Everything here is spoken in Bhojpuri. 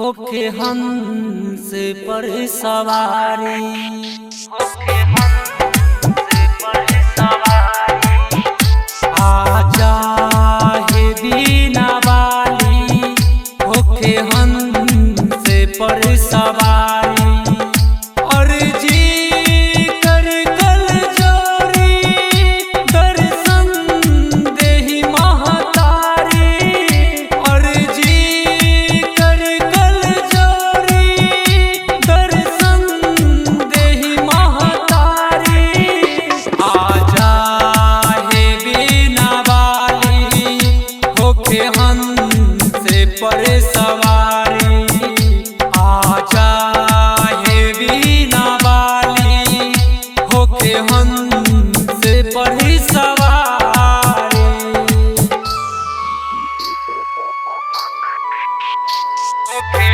होके हंस पर सवारी, होके आजा हे बीना वाली, होके हंस पर सवारी। और जी कर कल जोरी दर्शन देहि महतारी, और जी कर कल जोरी दर्शन देहि महतारी। आजा हे बीना वाली, होके हंस पर सवारी। आजा हे बीना वाली, होके हंस पर सवारी। होके